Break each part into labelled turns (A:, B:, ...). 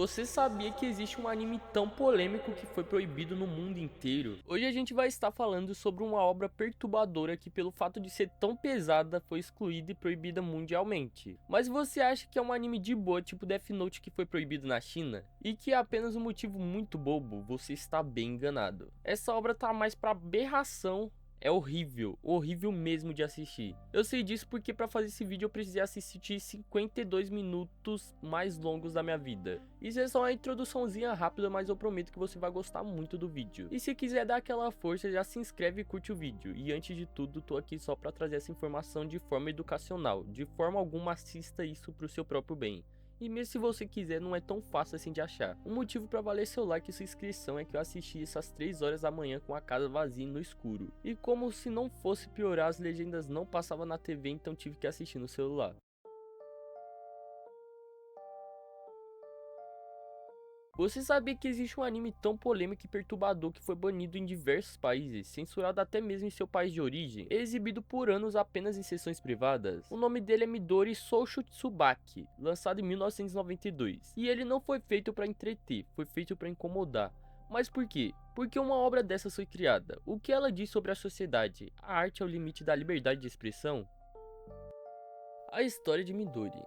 A: Você sabia que existe um anime tão polêmico que foi proibido no mundo inteiro? Hoje a gente vai estar falando sobre uma obra perturbadora que, pelo fato de ser tão pesada, foi excluída e proibida mundialmente. Mas você acha que é um anime de boa, tipo Death Note, que foi proibido na China? E que é apenas um motivo muito bobo? Você está bem enganado. Essa obra tá mais pra aberração. É horrível, horrível mesmo de assistir. Eu sei disso porque para fazer esse vídeo eu precisei assistir 52 minutos mais longos da minha vida. Isso é só uma introduçãozinha rápida, mas eu prometo que você vai gostar muito do vídeo. E se quiser dar aquela força, já se inscreve e curte o vídeo. E antes de tudo, tô aqui só para trazer essa informação de forma educacional. De forma alguma assista isso pro seu próprio bem. E mesmo se você quiser, não é tão fácil assim de achar. Um motivo para valer seu like e sua inscrição é que eu assisti essas 3 horas da manhã com a casa vazia e no escuro. E como se não fosse piorar, as legendas não passavam na TV, então tive que assistir no celular. Você sabia que existe um anime tão polêmico e perturbador que foi banido em diversos países, censurado até mesmo em seu país de origem, e exibido por anos apenas em sessões privadas? O nome dele é Midori Soushu Tsubaki, lançado em 1992. E ele não foi feito para entreter, foi feito para incomodar. Mas por quê? Porque uma obra dessa foi criada. O que ela diz sobre a sociedade? A arte é o limite da liberdade de expressão? A história de Midori.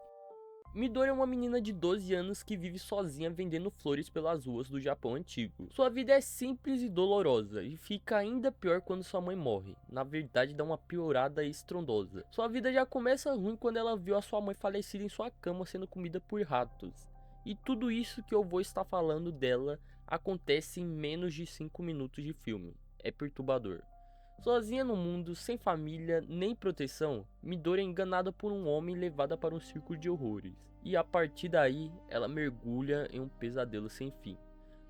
A: Midori é uma menina de 12 anos que vive sozinha vendendo flores pelas ruas do Japão antigo. Sua vida é simples e dolorosa, e fica ainda pior quando sua mãe morre. Na verdade, dá uma piorada estrondosa. Sua vida já começa ruim quando ela viu a sua mãe falecida em sua cama sendo comida por ratos. E tudo isso que eu vou estar falando dela acontece em menos de 5 minutos de filme. É perturbador. Sozinha no mundo, sem família nem proteção, Midori é enganada por um homem e levada para um círculo de horrores. E a partir daí, ela mergulha em um pesadelo sem fim.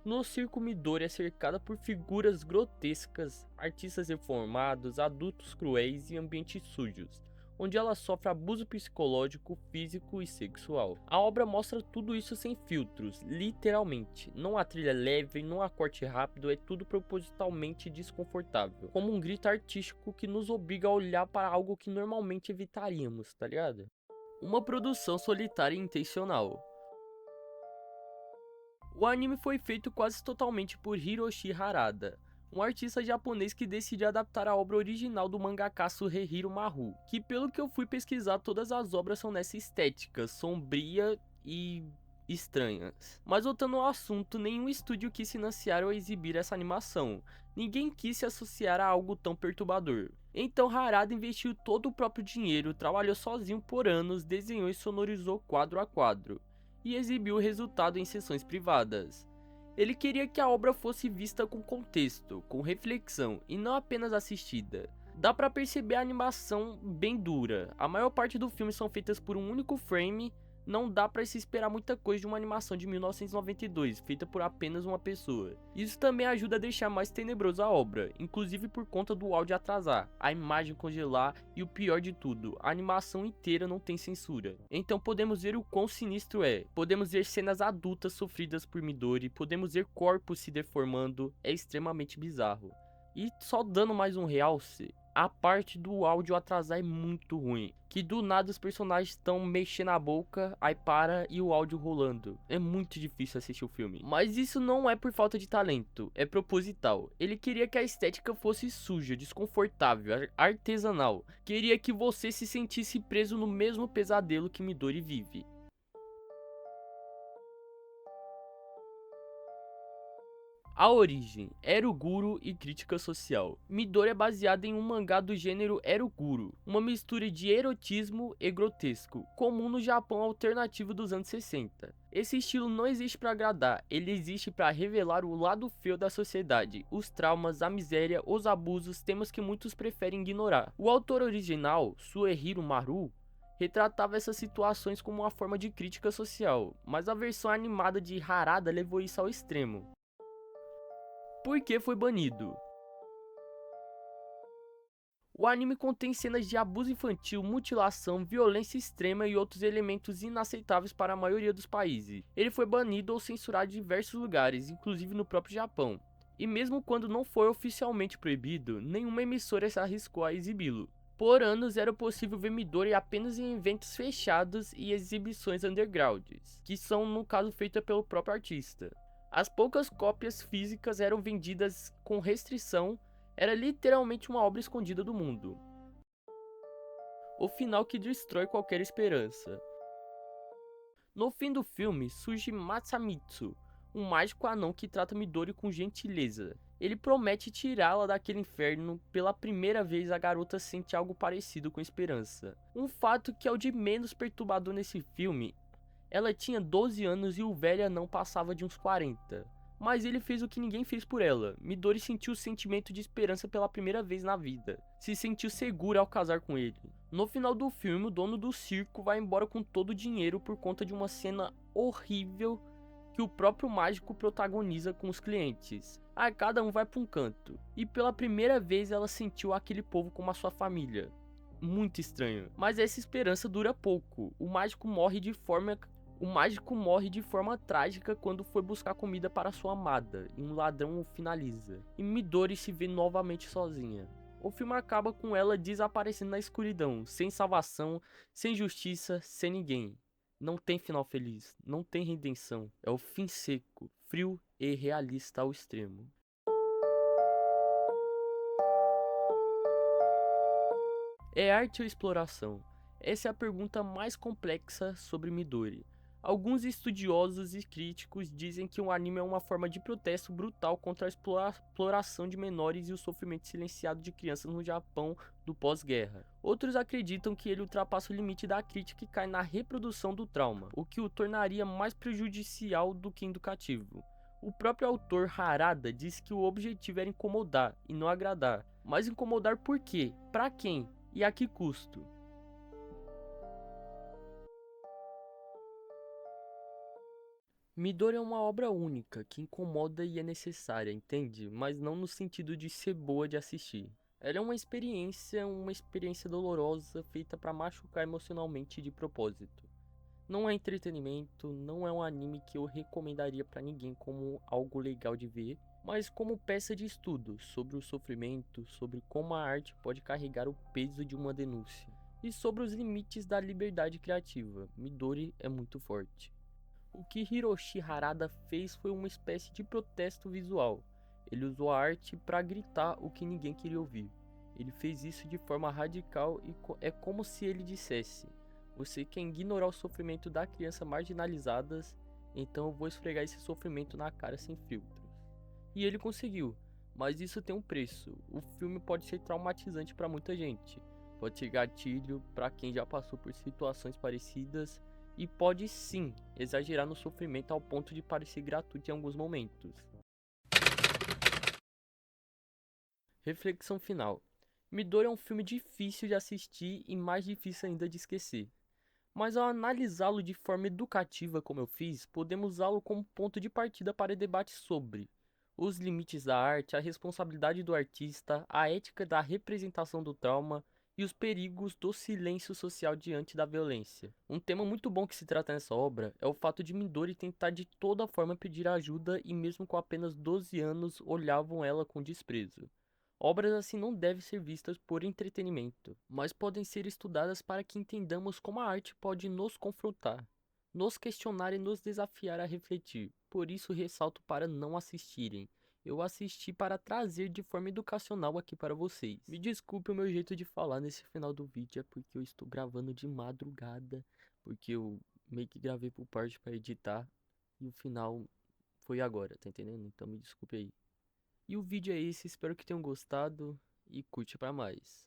A: No circo, Midori é cercada por figuras grotescas, artistas deformados, adultos cruéis e ambientes sujos, onde ela sofre abuso psicológico, físico e sexual. A obra mostra tudo isso sem filtros, literalmente. Não há trilha leve, não há corte rápido, é tudo propositalmente desconfortável. Como um grito artístico que nos obriga a olhar para algo que normalmente evitaríamos, tá ligado? Uma produção solitária e intencional. O anime foi feito quase totalmente por Hiroshi Harada, um artista japonês que decidiu adaptar a obra original do mangaka Suehiro Maru, que pelo que eu fui pesquisar, todas as obras são nessa estética, sombria e estranhas. Mas voltando ao assunto, nenhum estúdio quis financiar ou exibir essa animação, ninguém quis se associar a algo tão perturbador. Então Harada investiu todo o próprio dinheiro, trabalhou sozinho por anos, desenhou e sonorizou quadro a quadro, e exibiu o resultado em sessões privadas. Ele queria que a obra fosse vista com contexto, com reflexão e não apenas assistida. Dá pra perceber a animação bem dura, a maior parte do filme são feitas por um único frame, não dá pra se esperar muita coisa de uma animação de 1992, feita por apenas uma pessoa. Isso também ajuda a deixar mais tenebroso a obra, inclusive por conta do áudio atrasar, a imagem congelar e o pior de tudo, a animação inteira não tem censura. Então podemos ver o quão sinistro é, podemos ver cenas adultas sofridas por Midori, podemos ver corpos se deformando, é extremamente bizarro. E só dando mais um realce, a parte do áudio atrasar é muito ruim. Que do nada os personagens estão mexendo a boca, aí para e o áudio rolando. É muito difícil assistir o filme. Mas isso não é por falta de talento, é proposital. Ele queria que a estética fosse suja, desconfortável, artesanal. Queria que você se sentisse preso no mesmo pesadelo que Midori vive. A origem, Eroguro e crítica social. Midori é baseada em um mangá do gênero Eroguro, uma mistura de erotismo e grotesco, comum no Japão alternativo dos anos 60. Esse estilo não existe para agradar, ele existe para revelar o lado feio da sociedade, os traumas, a miséria, os abusos, temas que muitos preferem ignorar. O autor original, Suehiro Maru, retratava essas situações como uma forma de crítica social, mas a versão animada de Harada levou isso ao extremo. Por que foi banido? O anime contém cenas de abuso infantil, mutilação, violência extrema e outros elementos inaceitáveis para a maioria dos países. Ele foi banido ou censurado em diversos lugares, inclusive no próprio Japão. E mesmo quando não foi oficialmente proibido, nenhuma emissora se arriscou a exibi-lo. Por anos era possível ver Midori apenas em eventos fechados e exibições undergrounds, que são no caso feitas pelo próprio artista. As poucas cópias físicas eram vendidas com restrição, era literalmente uma obra escondida do mundo. O final que destrói qualquer esperança. No fim do filme, surge Masamitsu, um mágico anão que trata Midori com gentileza. Ele promete tirá-la daquele inferno. Pela primeira vez, a garota sente algo parecido com esperança. Um fato que é o de menos perturbador nesse filme. Ela tinha 12 anos e o velho não passava de uns 40. Mas ele fez o que ninguém fez por ela. Midori sentiu o sentimento de esperança pela primeira vez na vida. Se sentiu segura ao casar com ele. No final do filme, o dono do circo vai embora com todo o dinheiro por conta de uma cena horrível que o próprio mágico protagoniza com os clientes. Aí cada um vai para um canto. E pela primeira vez ela sentiu aquele povo como a sua família. Muito estranho. Mas essa esperança dura pouco. O mágico morre de forma trágica quando foi buscar comida para sua amada, e um ladrão o finaliza. E Midori se vê novamente sozinha. O filme acaba com ela desaparecendo na escuridão, sem salvação, sem justiça, sem ninguém. Não tem final feliz, não tem redenção. É o fim seco, frio e realista ao extremo. É arte ou exploração? Essa é a pergunta mais complexa sobre Midori. Alguns estudiosos e críticos dizem que o anime é uma forma de protesto brutal contra a exploração de menores e o sofrimento silenciado de crianças no Japão do pós-guerra. Outros acreditam que ele ultrapassa o limite da crítica e cai na reprodução do trauma, o que o tornaria mais prejudicial do que educativo. O próprio autor Harada disse que o objetivo era incomodar e não agradar. Mas incomodar por quê? Pra quem? E a que custo? Midori é uma obra única, que incomoda e é necessária, entende? Mas não no sentido de ser boa de assistir. Ela é uma experiência dolorosa, feita para machucar emocionalmente de propósito. Não é entretenimento, não é um anime que eu recomendaria para ninguém como algo legal de ver, mas como peça de estudo sobre o sofrimento, sobre como a arte pode carregar o peso de uma denúncia, e sobre os limites da liberdade criativa. Midori é muito forte. O que Hiroshi Harada fez foi uma espécie de protesto visual. Ele usou a arte para gritar o que ninguém queria ouvir. Ele fez isso de forma radical e é como se ele dissesse: você quer ignorar o sofrimento da criança marginalizadas, então eu vou esfregar esse sofrimento na cara sem filtros. E ele conseguiu, mas isso tem um preço. O filme pode ser traumatizante para muita gente, pode ser gatilho para quem já passou por situações parecidas e pode sim exagerar no sofrimento ao ponto de parecer gratuito em alguns momentos. Reflexão final. Midori é um filme difícil de assistir e mais difícil ainda de esquecer. Mas ao analisá-lo de forma educativa como eu fiz, podemos usá-lo como ponto de partida para debate sobre os limites da arte, a responsabilidade do artista, a ética da representação do trauma e os perigos do silêncio social diante da violência. Um tema muito bom que se trata nessa obra é o fato de Midori tentar de toda forma pedir ajuda e mesmo com apenas 12 anos olhavam ela com desprezo. Obras assim não devem ser vistas por entretenimento, mas podem ser estudadas para que entendamos como a arte pode nos confrontar, nos questionar e nos desafiar a refletir. Por isso ressalto para não assistirem. Eu assisti para trazer de forma educacional aqui para vocês. Me desculpe o meu jeito de falar nesse final do vídeo, é porque eu estou gravando de madrugada, porque eu meio que gravei por parte para editar e o final foi agora, tá entendendo? Então me desculpe aí. E o vídeo é esse, espero que tenham gostado e curte pra mais.